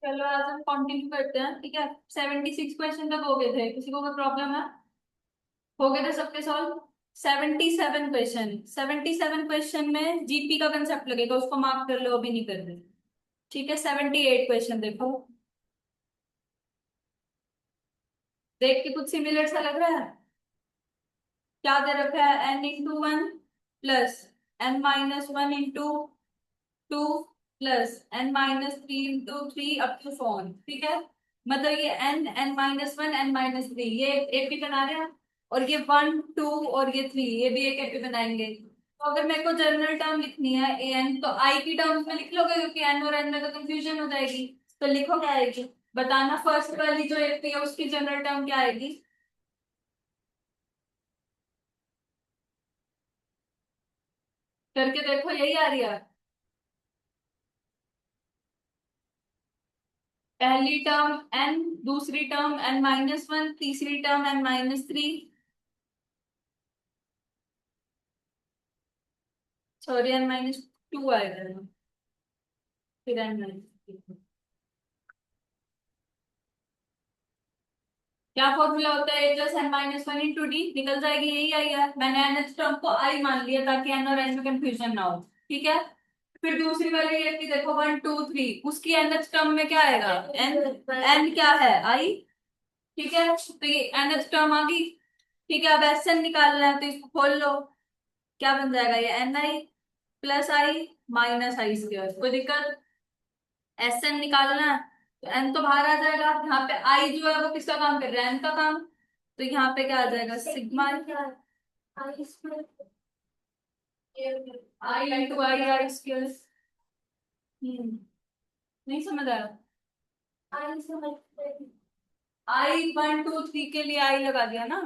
चलो आज हम कंटिन्यू करते हैं, ठीक है। 76 क्वेश्चन तक हो गए थे, किसी को कोई प्रॉब्लम है? हो गए थे सबके सॉल्व। 77 क्वेश्चन, 77 क्वेश्चन में जीपी का कंसेप्ट लगेगा, उसको मार्क कर लो, अभी नहीं कर रहे। ठीक है, 78 क्वेश्चन देखो। देख के कुछ सिमिलर सा लग रहा है? क्या दे रखा है? n×1 plus n-1 into 2 plus n-3 into 3 up to फोन, ठीक है। मतलब ये n-1 n-3 ये एपी बना रहे हैं, और ये 1 2 और ये 3 ये भी एक एपी बनाएंगे। तो अगर मेरे को जनरल टर्म लिखनी है ए एन, तो आई की टर्म्स में लिख लोगे, क्योंकि एन और एन में तो कंफ्यूजन हो जाएगी। तो लिखो क्या आएगी, बताना। फर्स्ट वाली जो एपी है उसकी जनरल टर्म क्या आएगी? करके देखो, यही आ रही है। पहली टर्म एन, दूसरी टर्म n-1, तीसरी टर्म n-3। सॉरी, n-2 आएगा, फिर n-3। क्या फॉर्मूला होता है? a+n-1 इंटू डी, निकल जाएगी, यही आई है। मैंने nth टर्म को आई मान लिया ताकि n और n में कंफ्यूजन ना हो, ठीक है। फिर दूसरी वाली ये कि देखो 1 2 3, उसकी nth टर्म में क्या आएगा? n। n क्या है? आई, ठीक है। तो ये nth टर्म आ गई, ठीक है। अब एस एन निकालना है, तो इसको खोल लो। क्या बन जाएगा? ये n i+i-i²। कोई दिक्कत? एस एन निकालना है, तो एन तो बाहर आ जाएगा। यहाँ पे आई जो है वो किसका काम कर रहा है? एन का काम। तो यहाँ पे क्या आ जाएगा? Sigma i/i²। नहीं समझ आया? I1 2 3 के लिए आई लगा दिया ना।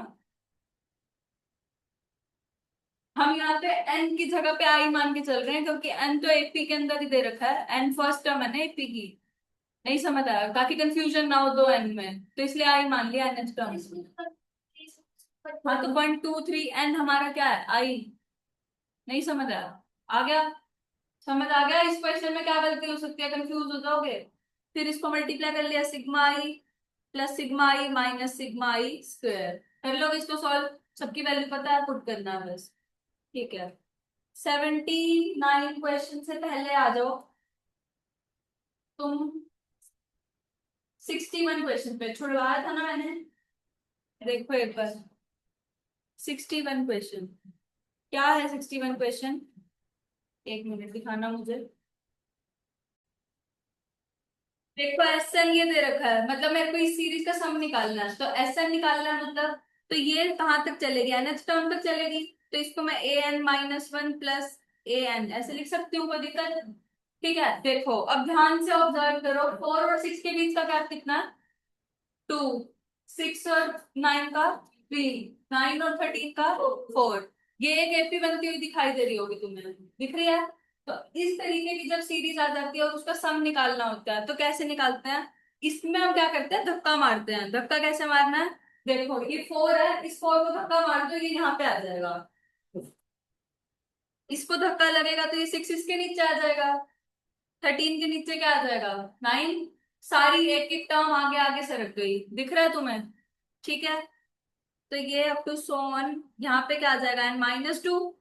हम यहाँ पे एन की जगह पे आई मान के चल रहे हैं, क्योंकि एन तो एपी के अंदर ही दे रखा है। एन फर्स्ट टर्म है ना एपी की। नहीं समझ आया? ताकि कंफ्यूजन ना हो दो एन में, तो इसलिए आई मान लिया एन एच टर्म्स में। हाँ, तो 1 2 3 एन हमारा क्या है? आई। नहीं समझ आया? आ गया? समझ आ गया? इस क्वेश्चन में क्या गलती हो सकती है, कंफ्यूज हो जाओगे। फिर इसको मल्टीप्लाई कर लिया, सिग्मा i+सिग्मा i-सिग्मा i²। कर लोगे इसको सॉल्व? सबकी वैल्यू पता है, पुट करना है बस। ठीक है। 79 क्वेश्चन से पहले आ जाओ तुम। 61 क्वेश्चन पे छुड़वाया था ना मैंने, देखो एक बार। 61 क्वेश्चन, क्या है 61 क्वेश्चन? एक मिनट दिखाना मुझे। देखो एस एन ये दे रखा है, मतलब मेरे को इस सीरीज का सम निकालना है, तो एस एन निकालना है मतलब। तो ये कहाँ तक चलेगी? एनएच टर्म तक चलेगी। तो इसको मैं an-1 प्लस an ऐसे लिख सकती हूँ, कोई दिक्कत? ठीक है, देखो अब ध्यान से ऑब्जर्व करो। 4 और 6 के बीच का गैप कितना है? 2। 6 और 9 का 3। 9 और 13 का 4। ये एक एपी बनती हुई दिखाई दे रही होगी तुम्हें, दिख रही है? तो इस तरीके की जब सीरीज आ जाती है और उसका सम निकालना होता है, तो कैसे निकालते हैं? इसमें हम क्या करते हैं? धक्का मारते हैं। धक्का कैसे मारना है? देखो ये 4 है, इस 4 को धक्का मार दो, ये यहाँ पे आ जाएगा। इसको धक्का लगेगा तो ये 6 इसके नीचे आ जाएगा। 13 के नीचे क्या आ जाएगा? 9। सारी एक एक टर्म आगे आगे सरक गई, दिख रहा है तुम्हें? ठीक है। तो ये अप टू सो ऑन, यहाँ पे क्या आ जाएगा? n-2।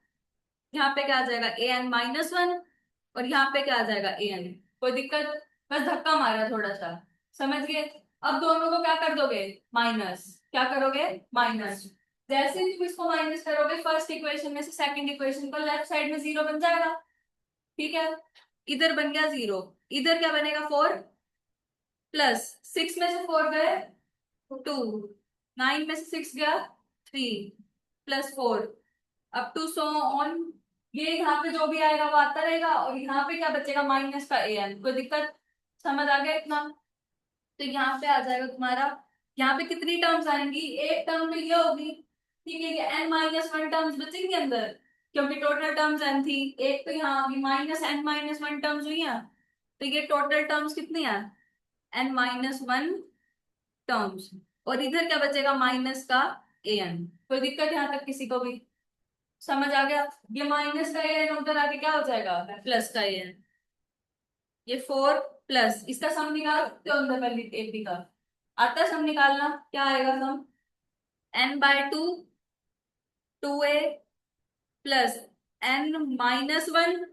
यहाँ पे क्या आ जाएगा? an-1। और यहाँ पे क्या आ जाएगा? an। कोई दिक्कत? बस धक्का मारा थोड़ा सा, समझ गए? अब दोनों को क्या कर दोगे? माइनस। क्या करोगे? माइनस। जैसे ही तुम इसको माइनस करोगे फर्स्ट इक्वेशन में से सेकंड इक्वेशन को, लेफ्ट साइड में 0 बन जाएगा, ठीक है। इधर बन गया 0, इधर क्या बनेगा? 4 प्लस 6 में से 4 गए 2, 9 में से 6 गया 3 plus 4 up to so on. ये यहाँ पे जो भी आएगा वो आता रहेगा, और यहाँ पे क्या बचेगा? माइनस का an। कोई दिक्कत? समझ आ गया इतना? तो यहाँ पे आ जाएगा तुम्हारा। यहाँ पे कितनी टर्म्स आएंगी? एक टर्म तो ये होगी, ठीक है। ये n-1 टर्म्स बचेंगी अंदर, क्योंकि टोटल टर्म्स n थी। एक तो यहाँ होगी -n-1 टर्म्स हुई हैं। तो ये टोटल टर्म्स कितनी है? n-1 terms. और इधर क्या बचेगा? माइनस का an। कोई दिक्कत यहाँ तक किसी को भी? समझ आ गया? ये माइनस का an उधर आके क्या हो जाएगा? प्लस का an। ये 4 प्लस इसका सम निकाल सकते हो अंदर वाली एपी का। आता है सम निकालना? क्या आएगा सम? n/2 2a plus n-1।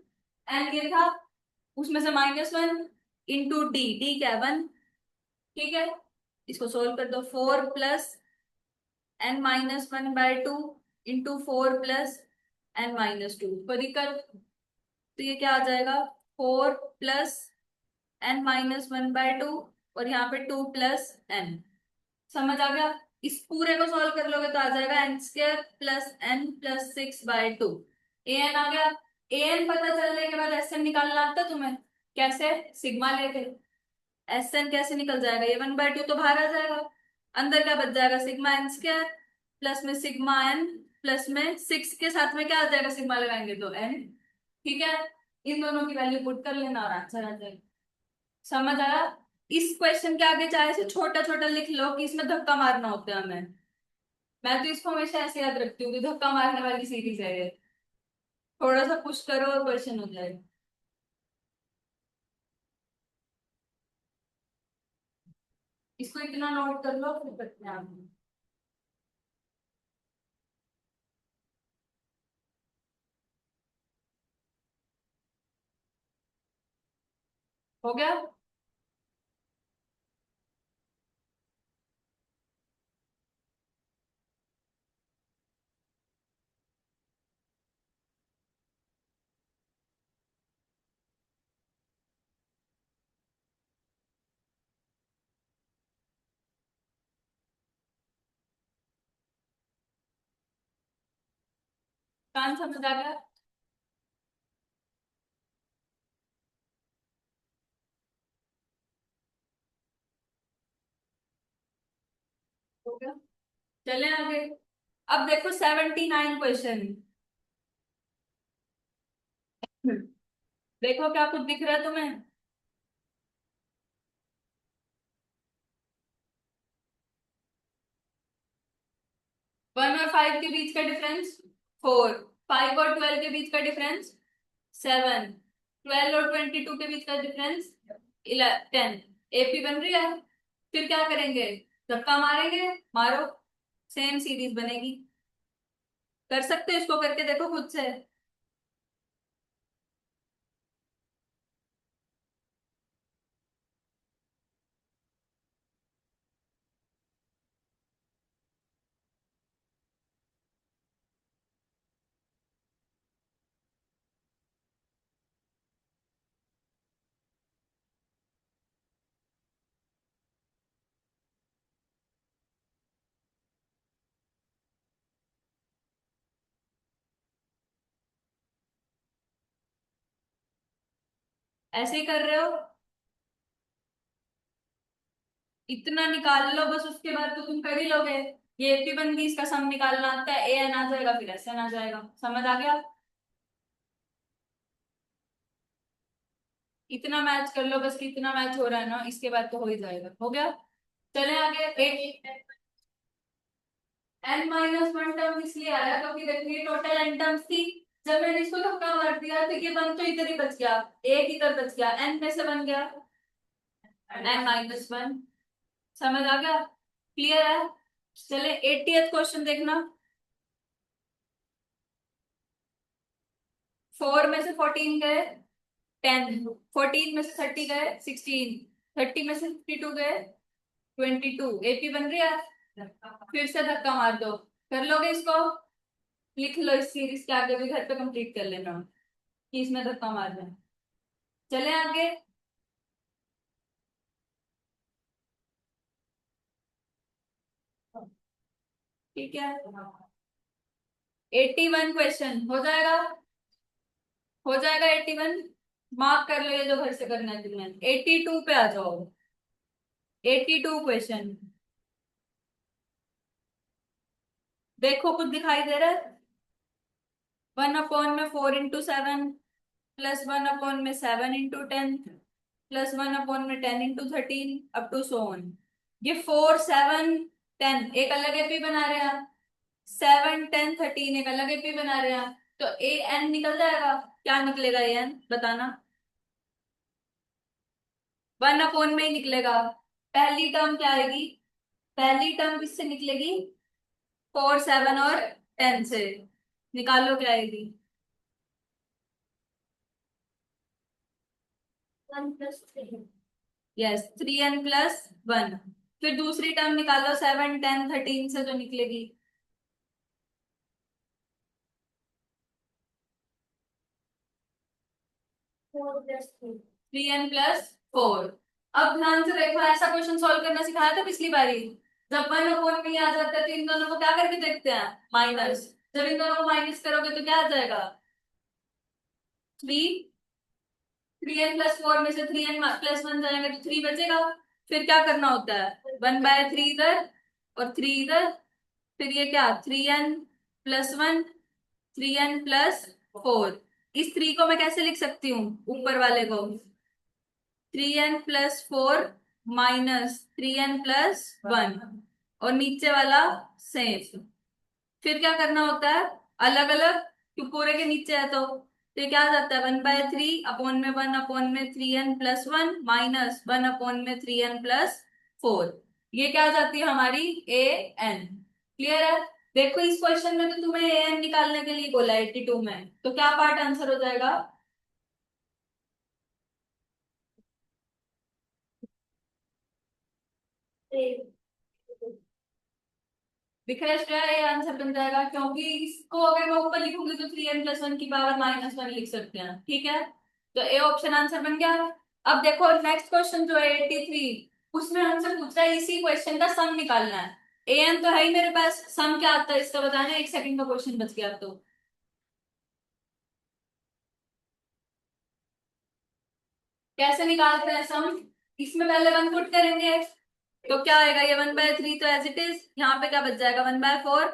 n ये था, उसमें से -1 इंटू डी। डी क्या है? 1। ठीक है, इसको सोल्व कर दो। 4 plus n-1/2 into 4 plus n-2 पर कर, तो ये क्या आ जाएगा? 4 प्लस n-1/2 और यहाँ पे 2 प्लस n। समझ आ गया? इस पूरे को सॉल्व कर लोगे तो आ जाएगा n² प्लस n+6/2। an आ गया। an पता चलने के बाद sn निकालना आता है तुम्हें? कैसे? सिग्मा लेके। sn कैसे निकल जाएगा? ये 1/2 तो बाहर आ जाएगा, अंदर क्या बच जाएगा? सिग्मा n² प्लस में सिग्मा n प्लस में 6 के साथ में क्या आ जाएगा? सिग्मा लगाएंगे तो n। ठीक है, इन दोनों की वैल्यू पुट कर लेना और आंसर आ जाएगा। समझ आया? इस क्वेश्चन के आगे चाहे से छोटा छोटा लिख लो कि इसमें धक्का मारना होता है हमें। मैं तो इसको हमेशा ऐसे याद रखती हूँ कि धक्का मारने वाली सीरीज है ये। थोड़ा सा पुश करो और क्वेश्चन हो जाएगा। इसको इतना नोट कर लो फिर करते हैं आगे। हो गया? कान समझ आ गया? हो गया, चले आगे। अब देखो 79 क्वेश्चन। देखो क्या कुछ दिख रहा है तुम्हें? 1 और 5 के बीच का डिफरेंस 4। 5 और 12 के बीच का डिफरेंस 7। 12 और 22 के बीच का डिफरेंस 10। एपी बन रही है। फिर क्या करेंगे? धक्का मारेंगे, मारो, सेम सीरीज बनेगी। कर सकते हो, इसको करके देखो खुद से। ऐसे ही कर रहे हो, इतना निकाल लो बस, उसके बाद तो तुम कर ही लोगे। ये एपी बन गई, इसका सम निकालना आता है, ए एन आ जाएगा, फिर एस एन आ जाएगा। समझ आ गया? इतना मैच कर लो बस, कि इतना मैच हो रहा है ना, इसके बाद तो हो ही जाएगा। हो गया? चले आगे। n-1 टर्म इसलिए आया क्योंकि देखिए टोटल n टर्म्स थी। जब मैंने इसको धक्का मार दिया तो ये वन तो इधर ही बच गया, एक इधर बच गया, n में से बन गया n-1। समझ आ गया? क्लियर है? चले 80th क्वेश्चन देखना। 4 में से 14 गए, 10। 14 में से 30 गए, 16। 30 में से 52 गए, 22। एपी बन रही है। फिर से धक्का मार दो। कर लोगे इसको? लिख लो, इस सीरीज के आगे भी घर पे कंप्लीट कर लेना कि इसमें धक्का मारना है। चले आगे। ठीक है, 81 क्वेश्चन हो जाएगा। हो जाएगा 81। मार्क कर लो ये जो घर से करना है तुम्हें। 82 पे आ जाओ। 82 क्वेश्चन। देखो कुछ दिखाई दे रहा है? 1/4 में 4 into 7 plus 1/7 into 10 plus 1/10 into 13 up to so on. ये 4 7 10 एक अलग एपी बना रहे हैं, 7 10 13 एक अलग एपी बना रहे हैं। तो ए एन निकल जाएगा। क्या निकलेगा? ए एन बताना। वन अपॉन में ही निकलेगा। पहली टर्म क्या आएगी? पहली टर्म किससे निकलेगी? 4, 7 और 10 से। निकालो क्या आएगी। 1+3। Yes, 3n+1। फिर दूसरी टर्म निकालो 7, 10, 13 से जो निकलेगी। 3n+4। अब ध्यान से देखो, ऐसा क्वेश्चन सॉल्व करना सिखाया था पिछली बारी। जब वन अपॉन में आ जाता है तो इन दोनों को क्या करके देखते हैं? माइनस। जब इन दोनों को माइनस करोगे तो क्या आ जाएगा? 3। 3n+4 में से 3n+1 जाएगा तो 3 बचेगा। फिर क्या करना होता है? 1/3 इधर और 3 इधर। फिर ये क्या, 3n+1, 3n+4। इस 3 को मैं कैसे लिख सकती हूँ ऊपर वाले को? 3n+4 -3n+1। और नीचे वाला सेम। फिर क्या करना होता है? अलग अलग, क्यों पूरे के नीचे है तो ये क्या आ जाता है? 1/3 अपॉन में 1/3n+1 -1/3n+4। ये क्या आ जाती है हमारी? an। क्लियर है? देखो इस क्वेश्चन में तो तुम्हें an निकालने के लिए बोला 82 में, तो क्या पार्ट आंसर हो जाएगा? दिख रहा है श्रेया? ये आंसर बन जाएगा, क्योंकि इसको अगर मैं ऊपर लिखूंगी तो 3n+1 की पावर -1 लिख सकते हैं। ठीक है, तो ए ऑप्शन आंसर बन गया। अब देखो नेक्स्ट क्वेश्चन जो है 83, उसमें हमसे पूछ रहा है इसी क्वेश्चन का सम निकालना है। an तो है ही मेरे पास, सम क्या आता है इसका बताना है। 1 सेकंड का क्वेश्चन बच गया। तो कैसे निकालते हैं सम? इसमें पहले वन पुट करेंगे तो क्या आएगा? ये 1/3 तो एज इट इज। यहाँ पे क्या बच जाएगा? 1/4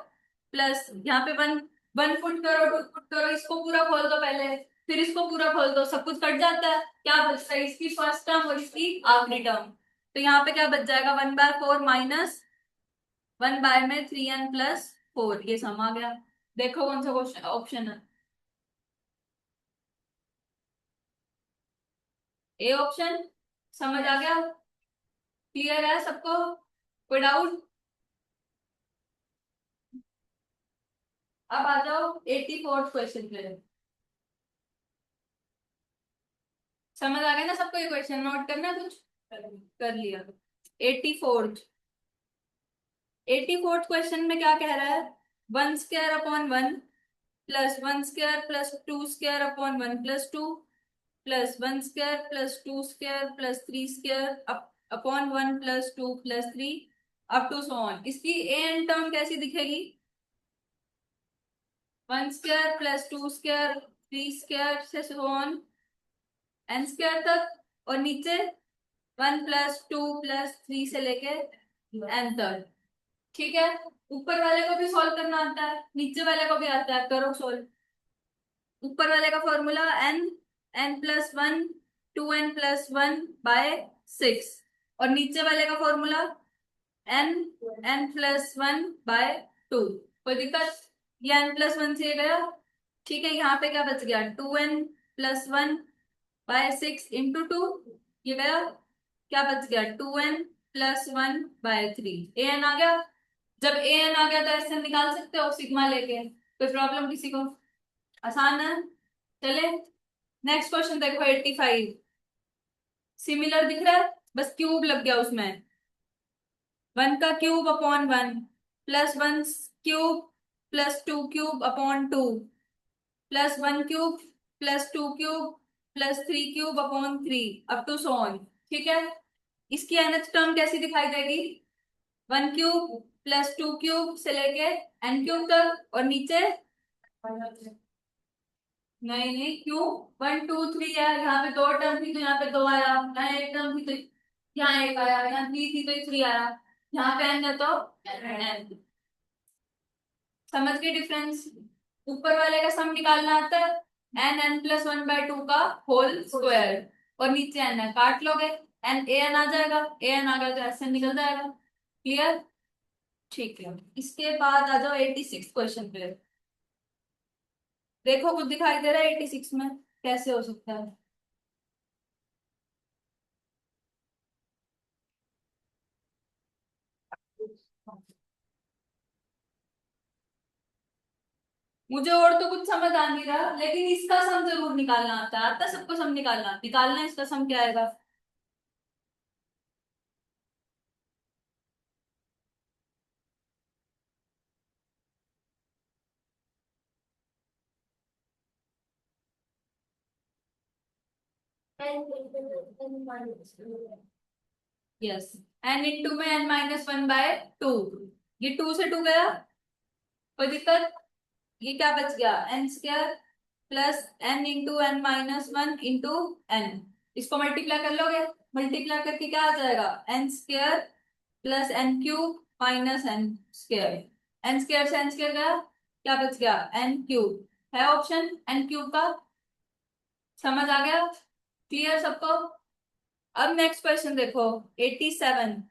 प्लस यहाँ पे वन। वन पुट करो, टू पुट करो, इसको पूरा खोल दो पहले, फिर इसको पूरा खोल दो, सब कुछ कट जाता है। क्या बचता है? इसकी फर्स्ट टर्म और इसकी आखिरी टर्म। तो यहाँ पे क्या बच जाएगा? 1/4 माइनस 1/3n+4। ये सम आ गया। देखो कौन सा क्वेश्चन ऑप्शन है? A option. समझ आ गया? क्लियर है सबको? कोई डाउट? अब आ जाओ 84th क्वेश्चन पे। समझ आ गया ना सबको? ये क्वेश्चन नोट करना है कुछ? कर लिया। 84th। 84th क्वेश्चन में क्या कह रहा है? 1² upon 1 plus 1² plus 2² upon 1+2 plus 1² plus 2² plus 3² upon 1+2+3 up to so on. इसकी एन टर्म कैसी दिखेगी? 1² प्लस 2² 3² से सो ऑन n² तक, और नीचे 1+2+3 से लेके n तक। ठीक है, ऊपर वाले को भी सॉल्व करना आता है, नीचे वाले को भी आता है, करो सॉल्व। ऊपर वाले का फॉर्मूला n, n+1, 2n+1/6। और नीचे वाले का फॉर्मूला n, n+1/2। कोई दिक्कत? ये n+1 से ये गया। ठीक है, यहाँ पे क्या बच गया? 2n+1/6 × 2। ये गया। क्या बच गया? 2n+1/3। an आ गया। जब an आ गया तो ऐसे निकाल सकते हो सिग्मा लेके। कोई प्रॉब्लम किसी को? आसान है। चले नेक्स्ट क्वेश्चन देखो 85। सिमिलर दिख रहा है, बस क्यूब लग गया उसमें। 1 का cube upon 1 plus 1 cube plus 2 cube upon 2 plus 1 cube plus 2 cube plus 3 cube upon 3 up to so on. ठीक है, इसकी nth टर्म कैसी दिखाई देगी? 1 क्यूब प्लस 2 क्यूब से लेके n³ तक, और नीचे नहीं नहीं, क्यों? 1 2 3 है, यहाँ पे दो टर्म थी तो यहाँ पे दो आया, यहाँ एक टर्म थी तो यहाँ एक आया, यहाँ 3 थी तो 3 आया, यहाँ पे n है तो n। समझ गए डिफरेंस? ऊपर वाले का सम निकालना आता है, n n+1/2 का होल स्क्वायर, और नीचे n है, काट लोगे n an आ जाएगा। an आ गया तो ऐसे निकल जाएगा। क्लियर? ठीक है, इसके बाद आ जाओ 86 क्वेश्चन पे। देखो कुछ दिखाई दे रहा है 86 में? कैसे हो सकता है? मुझे और तो कुछ समझ आ नहीं रहा, लेकिन इसका सम जरूर निकालना आता है। आता है सबको सम निकालना? निकालना है इसका सम क्या आएगा? यस, एन इंटू में n minus one by two. ये टू से टू गया, कोई दिक्कत? ये क्या बच गया? N square plus n into n minus one into n. इसको मल्टीप्लाई कर लोगे? मल्टीप्लाई करके क्या आ जाएगा? N square plus n cube minus n square. N square से एन स्क्वायर गया, क्या बच गया? N cube. है ऑप्शन एन क्यूब का? समझ आ गया? क्लियर सबको? अब नेक्स्ट क्वेश्चन देखो, 87।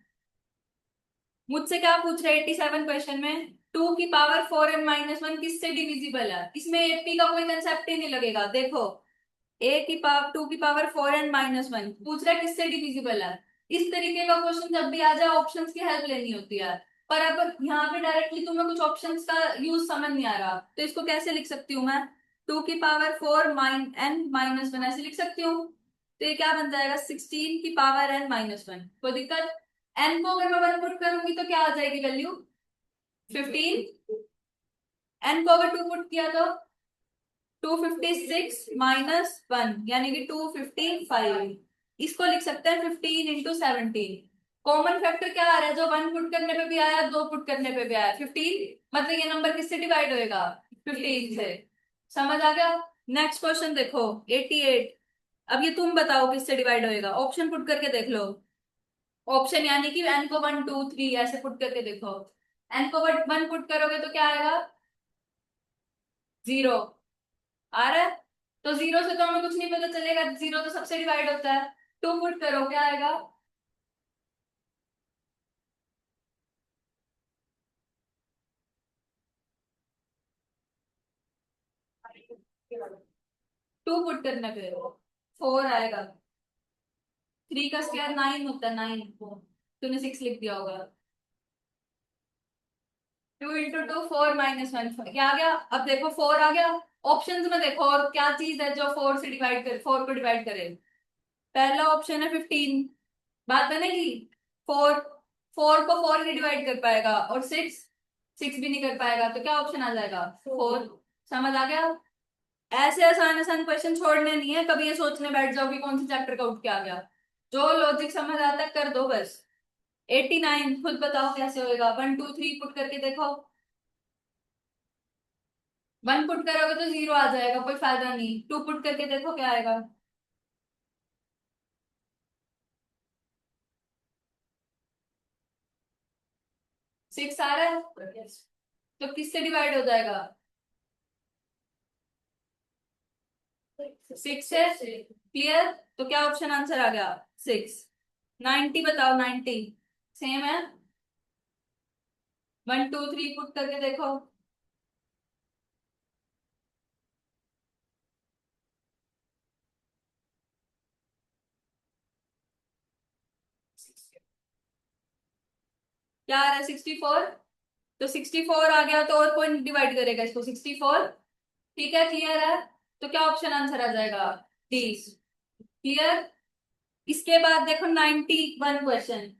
मुझसे क्या पूछ रहे हैं 87 क्वेश्चन में? टू की power four n minus one किससे डिविजिबल है? इसमें एपी का कोई कंसेप्ट ही नहीं लगेगा। देखो, ए की पावर टू की power four n minus one पूछ रहा है किससे डिविजिबल है। इस तरीके का क्वेश्चन जब भी आ जाए ऑप्शंस की हेल्प लेनी होती है। पर अब यहाँ पे डायरेक्टली तुम्हें कुछ ऑप्शंस का यूज समझ नहीं आ रहा, तो इसको कैसे लिख सकती हूँ मैं? टू की पावर फोर माइन एन माइनस वन ऐसे लिख सकती हूँ। तो ये क्या बन जाएगा? 16 की पावर एन माइनस वन। कोई दिक्कत? एन को अगर मैं वन पुट करूंगी तो क्या आ जाएगी वैल्यू? 15। एन को अगर टू पुट किया तो 256 माइनस वन, यानी कि 255। इसको लिख सकते हैं 15 इंटू 17। कॉमन फैक्टर क्या आ रहा है? जो वन पुट करने पे भी आया, दो पुट करने पे भी आया, 15। मतलब ये नंबर किससे डिवाइड होएगा? 15 से। समझ आ गया? नेक्स्ट क्वेश्चन देखो, 88। अब ये तुम बताओ किससे डिवाइड होएगा, ऑप्शन पुट करके देख लो। ऑप्शन यानी कि एन को वन टू थ्री ऐसे पुट करके देखो। एन को वन पुट करोगे तो क्या आएगा? जीरो। आ रहा है? तो जीरो से तो हमें कुछ नहीं पता चलेगा, जीरो तो सबसे डिवाइड होता है। टू पुट करो, क्या आएगा? टू पुट करने पे फोर आएगा। थ्री का स्क्वायर नाइन होता है, नाइन। तूने सिक्स लिख दिया होगा। Two into two four minus one, क्या आ गया? अब देखो फोर आ गया। ऑप्शंस में देखो और क्या चीज है जो फोर से डिवाइड करे, फोर को डिवाइड करे। पहला ऑप्शन है 15। बात बनेगी? फोर, फोर को फोर नहीं डिवाइड कर पाएगा, और सिक्स, सिक्स भी नहीं कर पाएगा, तो क्या ऑप्शन आ जाएगा? फोर। समझ आ गया? ऐसे आसान आसान क्वेश्चन छोड़ने नहीं है, कभी ये सोचने बैठ जाओ कि कौन से चैप्टर का उठ के आ गया। जो लॉजिक समझ आता है कर दो बस। 89 खुद बताओ कैसे होएगा? वन टू थ्री पुट करके देखो। वन पुट करोगे तो जीरो आ जाएगा, कोई फायदा नहीं। टू पुट करके देखो क्या आएगा। सिक्स आ रहा है, तो किससे डिवाइड हो जाएगा? सिक्स है। क्लियर? तो क्या ऑप्शन आंसर आ गया? सिक्स। 90 बताओ, 90 सेम है? वन टू थ्री पुट करके देखो। क्या आ रहा है? 64। तो 64 आ गया तो और कोई डिवाइड करेगा इसको? 64। ठीक है, क्लियर है? तो क्या ऑप्शन आंसर आ जाएगा? डी। क्लियर? इसके बाद देखो 91 क्वेश्चन।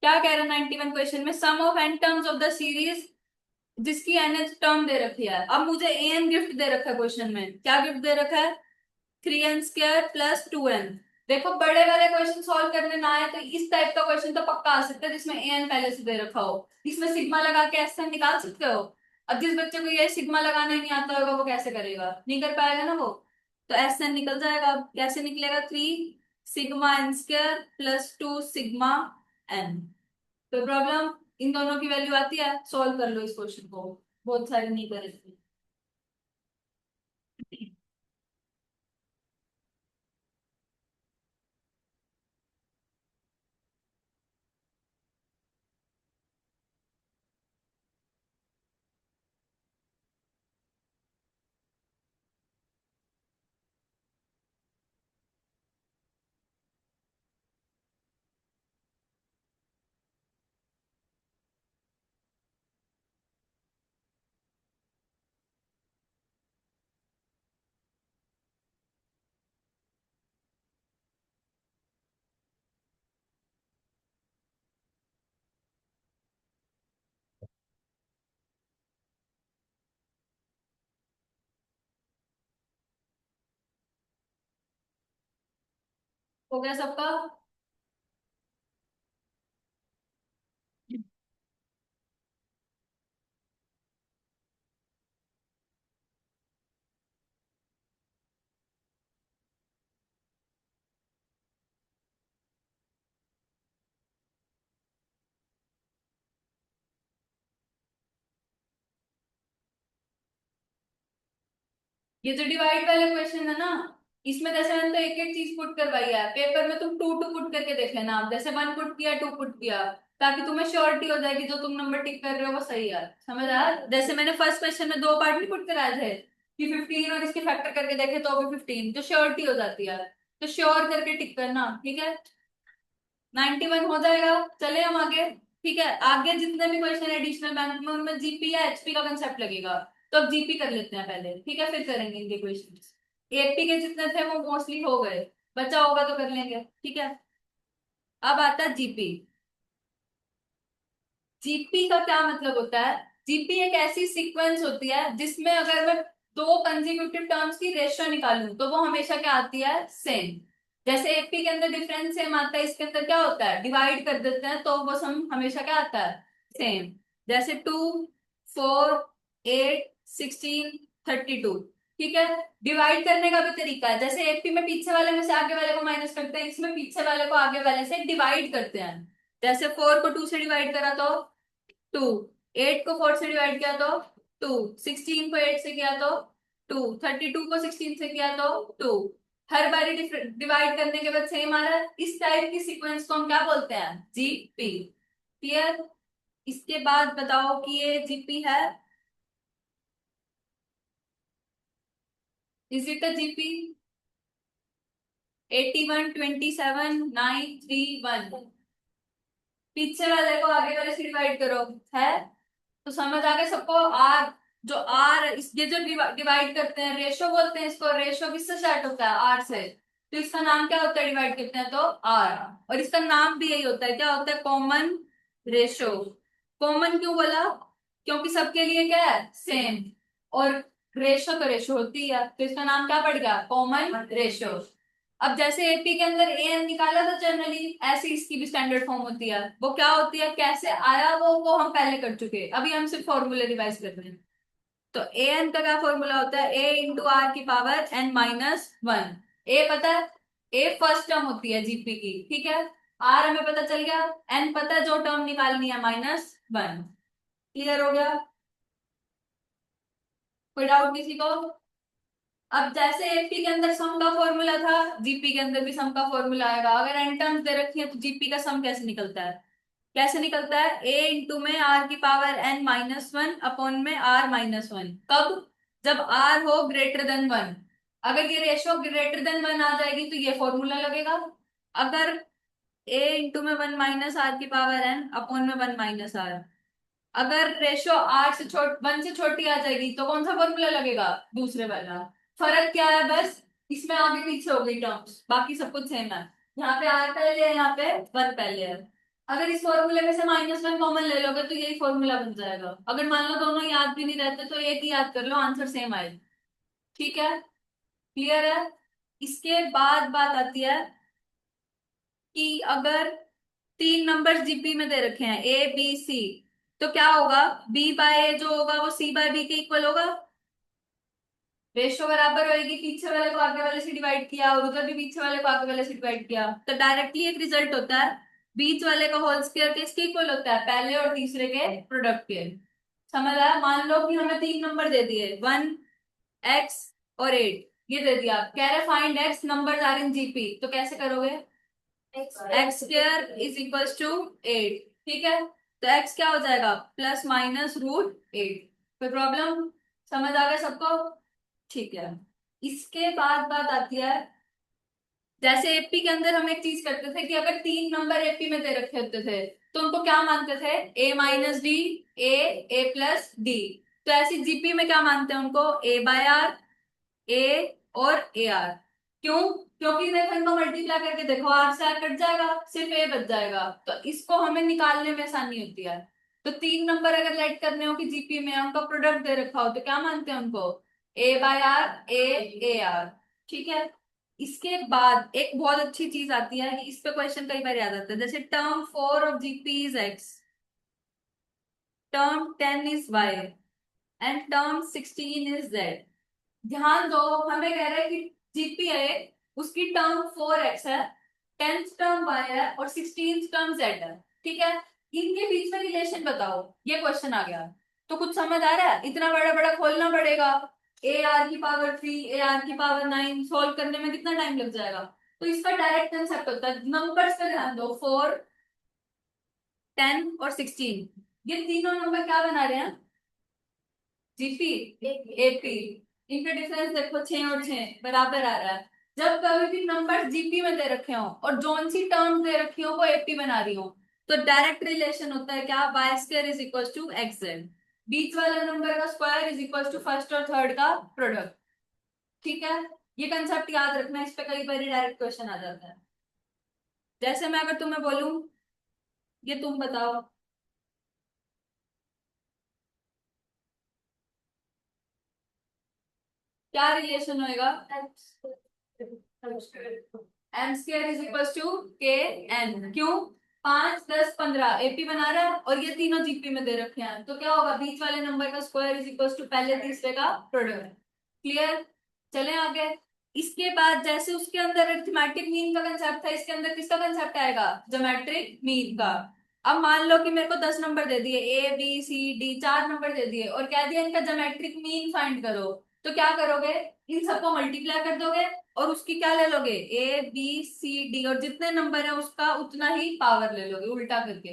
क्या कह रहा है 91 क्वेश्चन में? Sum of N terms of the series जिसकी nth टर्म दे रखी है। अब मुझे एन गिफ्ट दे रखा है क्वेश्चन में। क्या गिफ्ट दे रखा है? 3n² plus 2n। देखो, बड़े वाले क्वेश्चन सॉल्व करने ना आए तो इस टाइप का क्वेश्चन तो पक्का आ सकता है जिसमें एन पहले से दे रखा हो। इसमें सिग्मा लगा के एस निकाल सकते हो। अब जिस बच्चे को ये सिग्मा लगाना ही नहीं आता होगा वो कैसे करेगा? नहीं कर पाएगा ना वो। तो एस एन निकल जाएगा। अब कैसे निकलेगा? 3 sigma n² plus 2 sigma n। तो प्रॉब्लम, इन दोनों की वैल्यू आती है, सॉल्व कर लो इस क्वेश्चन को। बहुत सारे नहीं करे। हो गया सबका? ये तो डिवाइड वाले क्वेश्चन है ना, इसमें जैसे मैंने तो एक एक चीज पुट करवाई है, पेपर में तुम टू टू पुट करके देख लेना, आप जैसे वन पुट किया, टू पुट किया, ताकि तुम्हें श्योरिटी हो जाएगी जो तुम नंबर टिक कर रहे हो वो सही है। समझ आया? जैसे मैंने फर्स्ट क्वेश्चन में दो पार्ट नहीं पुट कराए थे कि 15 और इसके फैक्टर करके देखे तो भी 15, तो श्योरिटी हो जाती है। तो श्योर करके टिक करना, ठीक है? 91 हो जाएगा। चले हम आगे। ठीक है, आगे जितने भी क्वेश्चन एडिशनल बैंक में उनमें जीपी या एचपी का कंसेप्ट लगेगा, तो अब जीपी कर लेते हैं पहले, ठीक है, फिर करेंगे इनके क्वेश्चन। एपी के जितने थे वो मोस्टली हो गए, बचा होगा तो कर लेंगे, ठीक है। अब आता है जीपी। जीपी का क्या मतलब होता है? जीपी एक ऐसी सीक्वेंस होती है जिसमें अगर मैं दो कंसेक्यूटिव टर्म्स की रेशियो निकालूं तो वो हमेशा क्या आती है? सेम। जैसे एपी के अंदर डिफरेंस सेम आता है, इसके अंदर क्या होता है? डिवाइड कर देते हैं तो वो सम हमेशा क्या आता है? सेम। जैसे 2, 4, 8, 16, 32। ठीक है। डिवाइड करने का भी तरीका है, जैसे एपी में पीछे वाले में से आगे वाले को माइनस करते हैं, इसमें पीछे वाले को आगे वाले से डिवाइड करते हैं। जैसे 4 को 2 से डिवाइड करा तो 2, 8 को 4 से डिवाइड किया तो 2, 16 को 8 से किया तो 2, 32 को 16 से किया तो 2। हर बारी डिवाइड करने के बाद सेम आ रहा है, इस टाइप की सीक्वेंस को हम क्या बोलते हैं? जीपी। क्लियर? इसके बाद बताओ कि ये जीपी है। Is it a GP? 81, 27, 9, 3, 1। पीछे वाले को आगे वाले से डिवाइड करो। है? तो समझ आ गया सबको? आर, जो आर इस ये जो डिवाइड करते हैं, रेशो बोलते हैं इसको। रेशो किससे स्टार्ट होता है? आर से। तो इसका नाम क्या होता है डिवाइड करते हैं तो? आर। और इसका नाम भी यही होता है, क्या होता है? Common ratio. कॉमन क्यों बोला? क्योंकि सबके लिए क्या है? सेम। और रेशो तो रेशो होती है, तो इसका नाम क्या पड़ गया? Common ratio. अब जैसे एपी के अंदर ए एन निकाला था जनरली, ऐसे इसकी भी स्टैंडर्ड फॉर्म होती है। वो क्या होती है, कैसे आया वो हम पहले कर चुके हैं, अभी हम सिर्फ फॉर्मूले रिवाइज कर रहे हैं। तो ए एन का क्या फॉर्मूला होता है? ए इंटू आर की पावर एन माइनस वन। ए पता है? ए फर्स्ट टर्म होती है जीपी की, ठीक है। आर हमें पता चल गया। एन पता है जो टर्म निकालनी है, माइनस वन। क्लियर हो गया? कोई डाउट किसी को? अब जैसे एपी के अंदर सम का फॉर्मूला था, जीपी के अंदर भी सम का फॉर्मूला आएगा। अगर एन टर्म्स दे रखी है तो जीपी का सम कैसे निकलता है? कैसे निकलता है? ए इंटू में आर की power n minus one upon में आर माइनस वन। कब? जब आर हो ग्रेटर देन वन। अगर ये रेशो ग्रेटर देन वन आ जाएगी तो ये फॉर्मूला लगेगा। अगर ए इंटू में वन माइनस आर की पावर एन अपॉन में वन माइनस आर, अगर रेशो आर से वन से छोटी आ जाएगी तो कौन सा फॉर्मूला लगेगा? दूसरे वाला। फर्क क्या है बस, इसमें आगे पीछे हो गई टर्म्स, बाकी सब कुछ सेम है। यहाँ पे आर पहले है, यहाँ पे वन पहले है। अगर इस फॉर्मूले में से माइनस वन कॉमन ले लोगे तो यही फॉर्मूला बन जाएगा। अगर मान लो दोनों याद भी नहीं रहते तो एक ही याद कर लो, आंसर सेम आएगा। ठीक है? क्लियर है? इसके बाद बात आती है कि अगर तीन नंबर जीपी में दे रखे हैं ए बी सी, तो क्या होगा? बी बाय ए जो होगा वो सी बाय बी के इक्वल होगा। रेशो बराबर होगी, पीछे वाले को आगे वाले से डिवाइड किया और उधर भी पीछे वाले को आगे वाले से डिवाइड किया, तो डायरेक्टली एक रिजल्ट होता है। बीच वाले का होल स्क्वायर किसके इक्वल होता है? पहले और तीसरे के प्रोडक्ट के। समझ आया? मान लो कि हमें तीन नंबर दे दिए, 1, x और 8। ये दे दिया, कह रहे find x numbers are in GP, तो कैसे करोगे? x² = 8। ठीक है, तो x क्या हो जाएगा? Plus minus root 8। कोई प्रॉब्लम? समझ आ गया सबको? ठीक है। इसके बाद बात आती है, जैसे एपी के अंदर हम एक चीज करते थे कि अगर तीन नंबर एपी में दे रखे होते थे तो उनको क्या मानते थे? ए माइनस डी, ए, ए प्लस डी। तो ऐसी जीपी में क्या मानते हैं उनको? ए बाय आर, ए और ए आर। क्यों? क्योंकि देखो इनको मल्टीप्लाई करके देखो, आर से आर कट जाएगा, सिर्फ ए बच जाएगा, तो इसको हमें निकालने में आसानी होती है। तो तीन नंबर अगर लेट करने हो कि जीपी में उनका प्रोडक्ट दे रखा हो तो क्या मानते हैं उनको? A by R, A, A R. ठीक है। इसके बाद एक बहुत अच्छी चीज आती है, इस पे क्वेश्चन कई बार याद आता है, जैसे term 4 of GP is x, term 10 is y and term 16 is z. ध्यान दो, हमें कह रहा है कि जीपी है, उसकी टर्म 4x है, 10th टर्म y है और 16th टर्म z है। ठीक है, इनके बीच में रिलेशन बताओ, ये क्वेश्चन आ गया। तो कुछ समझ आ रहा है? इतना बड़ा बड़ा खोलना पड़ेगा, ar की पावर 3 ar की पावर 9 सॉल्व करने में कितना टाइम लग जाएगा। तो इसका डायरेक्ट कंसेप्ट होता है, नंबर्स पे ध्यान दो, 4, 10 और 16, ये तीनों नंबर क्या बना रहे हैं? GP, AP. इनका डिफरेंस देखो, 6 और 6 बराबर आ रहा है। जब कभी भी नंबर जीपी में दे रखे हो और जोन सी टर्म दे रखी हो वो एपी बना रही हो, तो डायरेक्ट रिलेशन होता है क्या? Y square is equal to X Z. बीच वाले नंबर का square is equal to first और थर्ड का प्रोडक्ट। ठीक है, ये कंसेप्ट याद रखना, इस पे कई बार डायरेक्ट क्वेश्चन आ जाता है। जैसे मैं अगर तुम्हें बोलूं, ये तुम बताओ, क्या रिलेशन होएगा? M square is equal to k n. क्यों? 5, 10, 15 एपी बना रहा है और ये तीनों जीपी में दे रखे हैं, तो क्या होगा? बीच वाले नंबर का स्क्वायर इज इक्वल टू पहले तीसरे का प्रोडक्ट। क्लियर? चले आगे। इसके बाद जैसे उसके अंदर अरिथमेटिक मीन का कंसेप्ट था, इसके अंदर किसका कंसेप्ट आएगा? ज्योमेट्रिक मीन का। अब मान लो कि मेरे को 10 नंबर दे दिए, A B C D, 4 number दे दिए और कह दिया इनका ज्योमेट्रिक मीन फाइंड करो। तो क्या करोगे? इन सबको मल्टीप्लाई कर दोगे और उसकी क्या ले लोगे? A B C D, और जितने नंबर है उसका उतना ही पावर ले लोगे उल्टा करके।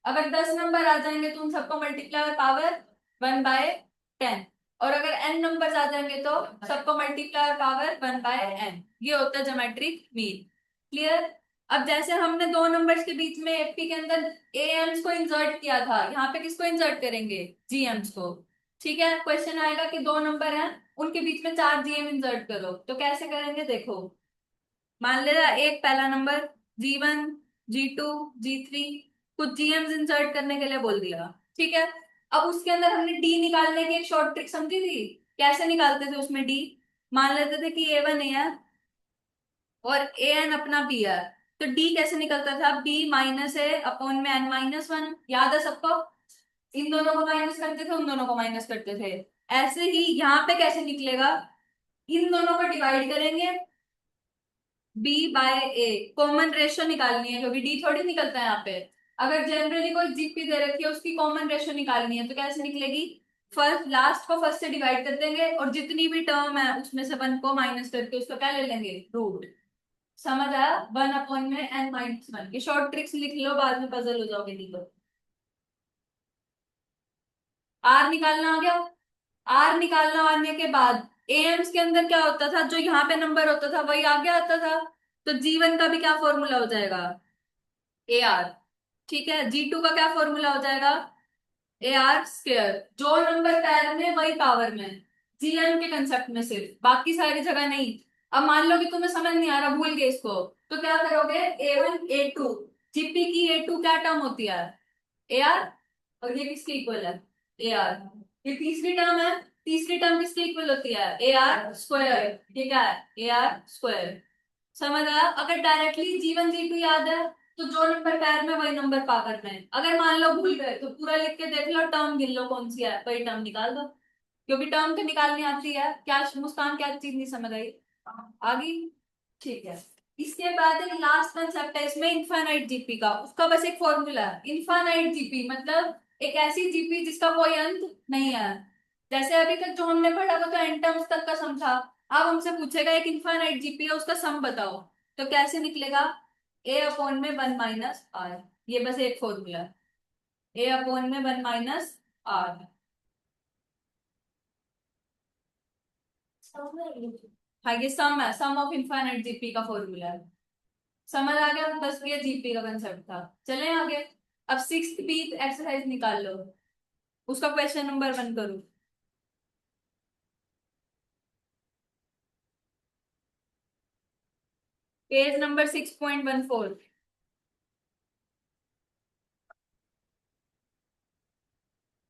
अगर 10 नंबर आ जाएंगे तो उन सबको मल्टीप्लाई और पावर 1/10, और अगर n नंबर आ जाएंगे तो सबको मल्टीप्लाई और पावर 1/n। ये होता है ज्योमेट्रिक मीन। क्लियर? अब जैसे हमने दो नंबर्स के बीच में एपी के अंदर एम्स को इंसर्ट किया था, यहाँ पे किसको इंसर्ट करेंगे? जीएम्स को। ठीक है, क्वेश्चन आएगा कि दो नंबर हैं, उनके बीच में 4 जीएम इंसर्ट करो, तो कैसे करेंगे देखो। मान लेना एक पहला नंबर G1, G2, G3, कुछ जीएम्स इंसर्ट करने के लिए बोल दिया। ठीक है, अब उसके अंदर हमने डी निकालने की एक शॉर्ट ट्रिक समझी थी। कैसे निकालते थे उसमें डी? मान लेते थे कि A1 है और एन अपना बी है, तो डी कैसे निकलता था? B-A/n-1, याद है सबको? इन दोनों को माइनस करते थे, उन दोनों को माइनस करते थे। ऐसे ही यहाँ पे कैसे निकलेगा? इन दोनों को डिवाइड करेंगे, B/A, कॉमन रेशियो निकालनी है क्योंकि डी थोड़ी निकलता है यहाँ पे। अगर जनरली कोई जीपी दे रखी है उसकी कॉमन रेशियो निकालनी है, तो कैसे निकलेगी? फर्स्ट लास्ट को फर्स्ट से डिवाइड कर देंगे और जितनी भी टर्म है उसमें से 1 को माइनस करके उसका क्या ले लेंगे? रूट। समझ आया? 1/n-1, ये शॉर्ट ट्रिक्स लिख लो, बाद में पजल हो जाओगे नहीं तो। आर निकालना आ गया। आर निकालना आने के बाद एम्स के अंदर क्या होता था? जो यहाँ पे नंबर होता था वही आगे आता था, तो जीवन का भी क्या फॉर्मूला हो जाएगा? AR। ठीक है, G2 का क्या फॉर्मूला हो जाएगा? AR²। जो नंबर पैर में वही पावर में, जीएम के कंसेप्ट में सिर्फ, बाकी सारी जगह नहीं। अब मान लो कि तुम्हें समझ नहीं आ रहा, भूल गए इसको, तो क्या करोगे? A1 A2, जीपी की A2 क्या टर्म होती है? AR, और ये किसके इक्वल है? AR। ये तीसरी टर्म है, तीसरी टर्म किसके इक्वल होती है? AR²। ये क्या है? AR²। समझ आया? अगर डायरेक्टली G1 G2 याद है तो जो नंबर पैर में वही नंबर पावर में। अगर मान लो भूल गए तो पूरा लिख के देख लो, टर्म गिन लो कौन सी है, वही टर्म निकाल दो, क्योंकि टर्म तो निकालनी आती है। क्या मुस्कान, क्या चीज नहीं समझ आई? आ गई? ठीक है। इसके बाद एक लास्ट कंसेप्ट है इसमें, इनफाइनाइट जीपी का। उसका बस एक फॉर्मूला है, इनफाइनाइट जीपी मतलब एक ऐसी जीपी जिसका कोई अंत नहीं है। जैसे अभी तक जो हमने पढ़ा वो तो एन टर्म्स तक का सम था। अब हमसे पूछेगा एक इनफाइनाइट जीपी है उसका सम बताओ, तो कैसे निकलेगा? A/1 - R। ये बस एक फॉर्मूला है, A/1 - R। हाँ, ये सम है, सम ऑफ इनफाइनाइट जीपी का फॉर्मूला है। समझ आ गया? बस ये जीपी का कंसेप्ट था। चले आगे। अब 6th बीट एक्सरसाइज निकाल लो, उसका क्वेश्चन नंबर 1 करो। Page number 6.14।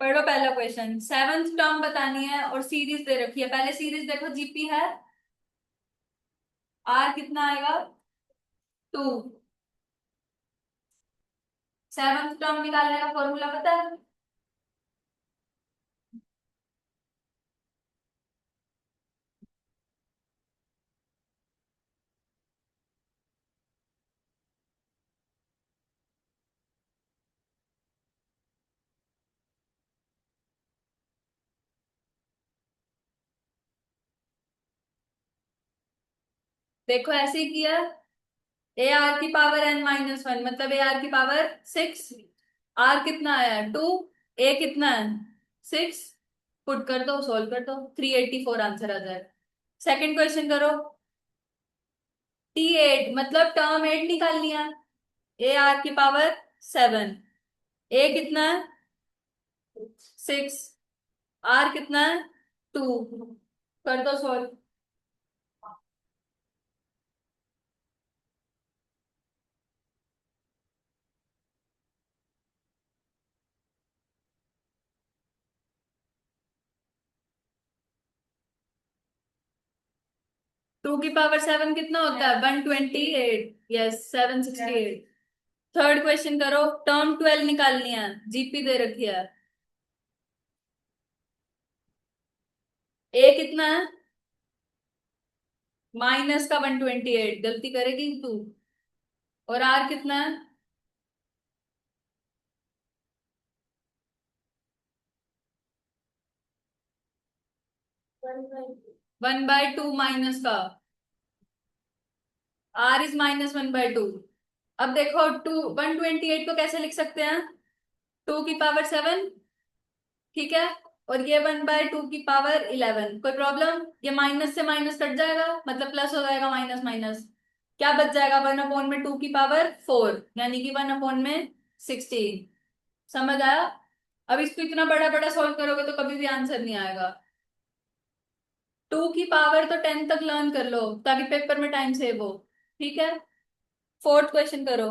पढ़ो पहला क्वेश्चन, सेवंथ टर्म बतानी है और सीरीज दे रखी है। पहले सीरीज देखो, जीपी है, आर कितना आएगा? 2। सेवंथ टर्म निकालने का फॉर्मूला पता है? देखो ऐसे ही किया। ए आर की पावर n-1 मतलब ए आर की पावर 6। आर कितना आया? 2। ए कितना है? 6। पुट कर दो, सोल्व कर दो, 384 आंसर आ जाएगा। सेकंड क्वेश्चन करो। T8 मतलब टर्म 8 निकाल लिया। ए आर की पावर 7। ए कितना है? 6। आर कितना है? 2। कर दो सोल्व। 2 की पावर 7 कितना होता है? 128। यस, 768। थर्ड क्वेश्चन करो। टर्म 12 निकालनी है, जीपी दे रखी है। ए कितना है? माइनस का 128, गलती करेगी तू। और आर कितना है? 1/2 माइनस का। R is -1/2। अब देखो, 128 को कैसे लिख सकते हैं? 2 की पावर 7। ठीक है। और ये 1/2 की पावर 11। कोई प्रॉब्लम? ये माइनस से माइनस कट जाएगा, मतलब प्लस हो जाएगा, माइनस माइनस। क्या बच जाएगा? 1/2 की पावर 4, यानी कि 1/16। समझ आया? अब इसको इतना बड़ा बड़ा सॉल्व करोगे तो कभी भी आंसर नहीं आएगा। 2 की पावर तो 10 तक लर्न कर लो, ताकि पेपर में टाइम सेव हो। ठीक है। फोर्थ क्वेश्चन करो।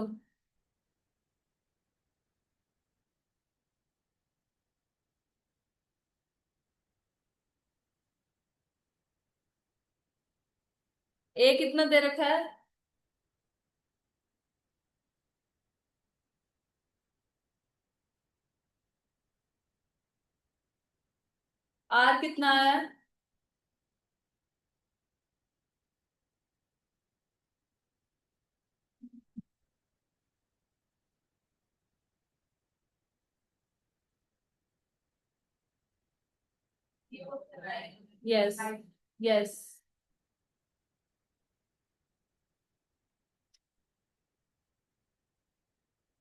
ए कितना दे रखा है? आर कितना है? यस। यस।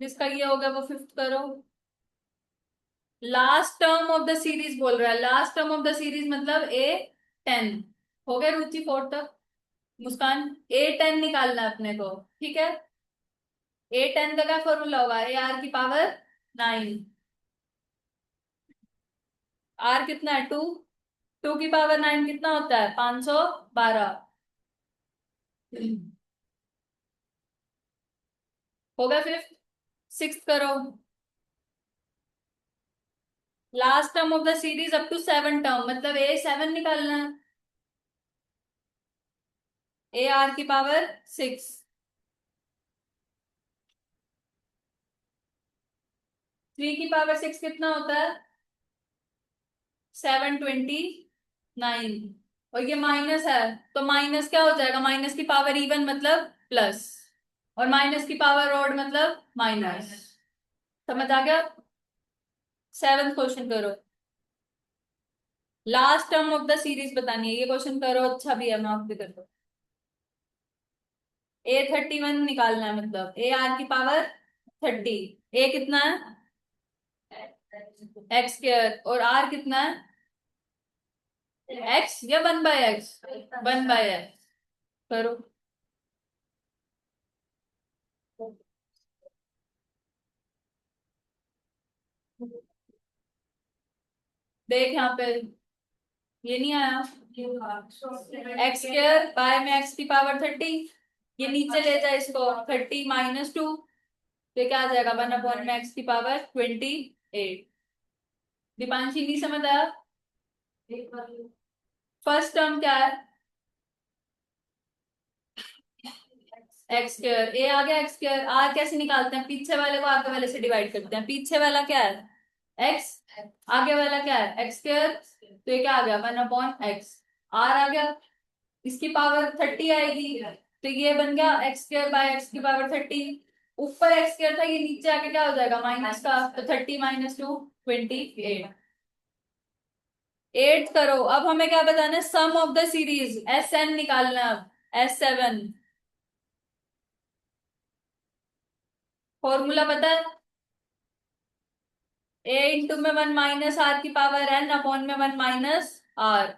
जिसका ये हो गया वो फिफ्थ करो। Last term of the series बोल रहा है। Last term of the series मतलब A10। हो गया रुचि फोर्थ तक? मुस्कान, A10 निकालना है अपने को। ठीक है। A10 का क्या फॉर्मूला होगा? ए आर की पावर 9। आर कितना है? 2। 2 की पावर 9 कितना होता है? 512। हो गया फिफ्थ। सिक्स करो। Last term of the series up to 7 term मतलब A7 निकालना है। ए आर की पावर 6। 3 की पावर 6 कितना होता है? 729। और ये माइनस है, तो माइनस क्या हो जाएगा? माइनस की पावर इवन मतलब प्लस। और माइनस की पावर ऑड मतलब माइनस। समझ आ गया? सेवेंथ क्वेश्चन करो। Last term of the series बतानी है, ये क्वेश्चन करो, अच्छा भी है, मार्क भी कर दो। A31 निकालना है, मतलब ए आर की पावर 30। ए कितना है? x² और आर कितना है? x या 1/x? 1/x। करो। देख यहाँ पे, ये नहीं आया। x² बाय में x की पावर 30। ये नीचे ले जाए इसको, 30 - 2। तो क्या आ जाएगा? 1/, में x की पावर 28। दीपांशी नहीं समझ आया? फर्स्ट टर्म क्या है? एक्स स्क्वायर, ए आ गया एक्स स्क्वायर। आर कैसे निकालते हैं, पीछे वाले को आगे वाले से डिवाइड करते हैं। पीछे वाला क्या है, एक्स, आगे वाला क्या है, एक्स स्क्वायर, तो ये क्या आ गया, 1/x। आर आ गया, इसकी पावर 30 आएगी, तो ये बन गया एक्स स्क्वायर बाय एक्स की पावर 30। ऊपर एक्स स्क्वायर था, ये नीचे आके क्या हो जाएगा, माइनस का, तो 30 माइनस 2, 28। एट करो। अब हमें क्या बताना है, sum of the series S N निकालना है अब। S7 फॉर्मूला पता है, ए इंटू में 1 - r की पावर n अपॉन में 1 - r।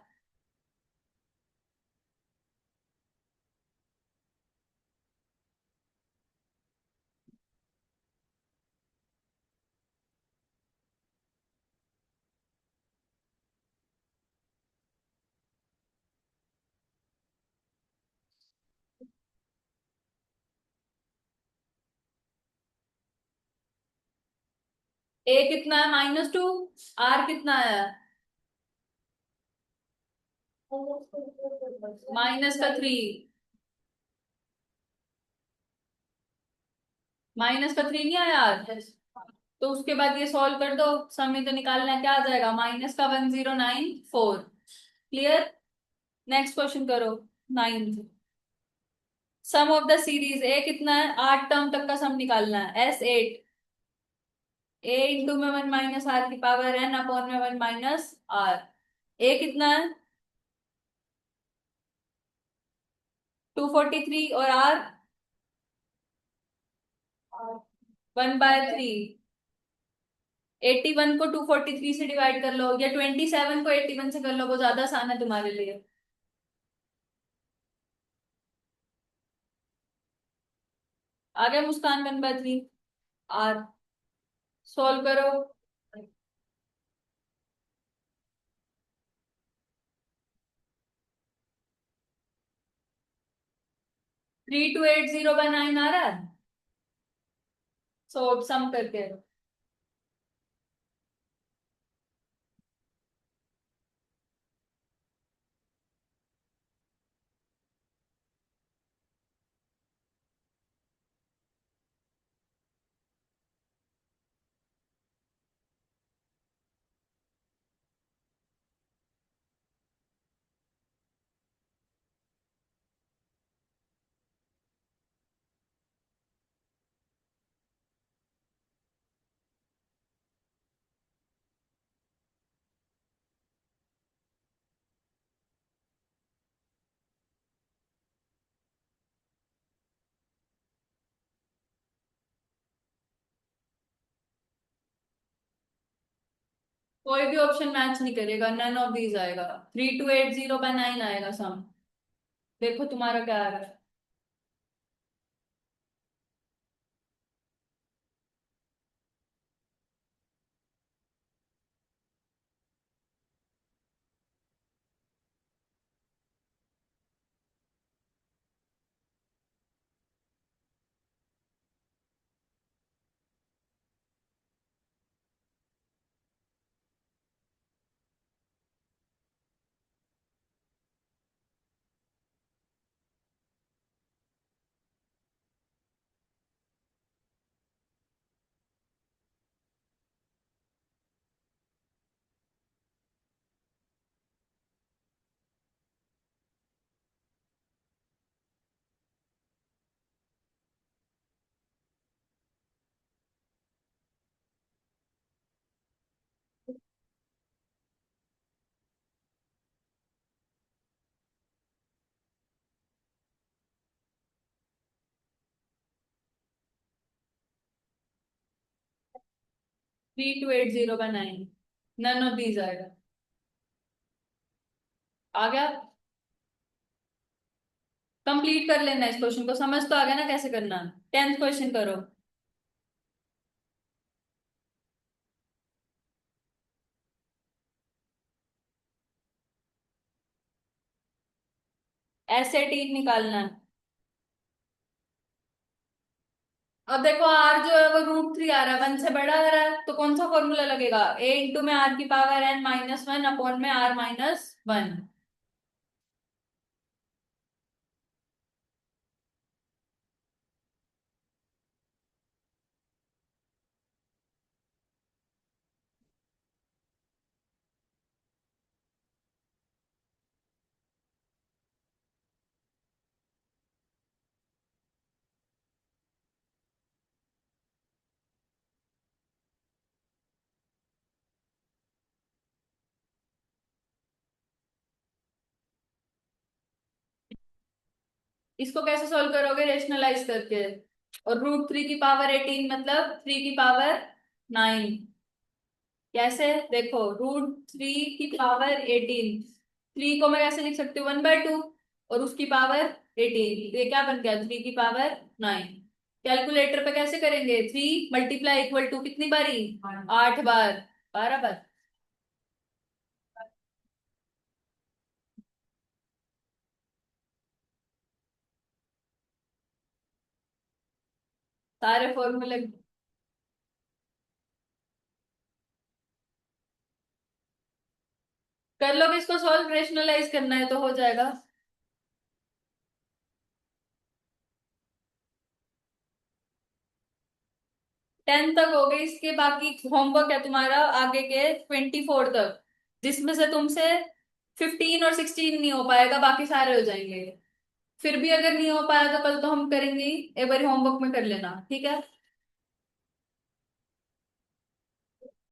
ए कितना है, -2, आर कितना है, -3, -3 नहीं आया यार। तो उसके बाद ये सॉल्व कर दो, समय तो निकालना है, क्या आ जाएगा, -1094। क्लियर। नेक्स्ट क्वेश्चन करो, 9th। Sum of the series ए कितना है, 8 टर्म तक का सम निकालना है, S8। ए इंटू में 1 - r की पावर n अपॉन में 1 - r। ए कितना है, 243, और आर 1/3। 81 को 243 से डिवाइड कर लो, या 27 को 81 से कर लो, वो ज्यादा आसान है तुम्हारे लिए। आ गया मुस्कान, 1/3। आर सॉल्व करो। 3280/9 आ रहा है, सो सम करके। कोई भी ऑप्शन मैच नहीं करेगा, नन ऑफ दीज आएगा। 3280/9 आएगा सम। देखो तुम्हारा क्या आ रहा है। 3280/9, नन ऑफ दीज आएगा। आ गया। कंप्लीट कर लेना इस क्वेश्चन को, समझ तो आ गया ना कैसे करना। 10th क्वेश्चन करो। S18 निकालना है। अब देखो आर जो है वो √3 आ रहा है, 1 से बड़ा आ रहा है, तो कौन सा फॉर्मूला लगेगा, ए इंटू में आर की पावर n - 1 अपॉन में r - 1। इसको कैसे सॉल्व करोगे, रेशनलाइज करके। और √3 की पावर 18 मतलब 3 की पावर 9। कैसे, देखो √3 की पावर 18, 3 को मैं कैसे लिख सकती हूँ, 1/2, और उसकी पावर 18, तो ये क्या बन गया, 3 की पावर 9। कैलकुलेटर पे कैसे करेंगे, 3 × कितनी बारी, 8 बार, 12 बार। सारे फॉर्मूले कर लो, इसको सॉल्व, रेशनलाइज करना है तो हो जाएगा। 10 तक हो गई, इसके बाकी होमवर्क है तुम्हारा आगे के 24 तक, जिसमें से तुमसे 15 और 16 नहीं हो पाएगा, बाकी सारे हो जाएंगे। फिर भी अगर नहीं हो पाया तो कल तो हम करेंगे ही, एक बार होमवर्क में कर लेना, ठीक है।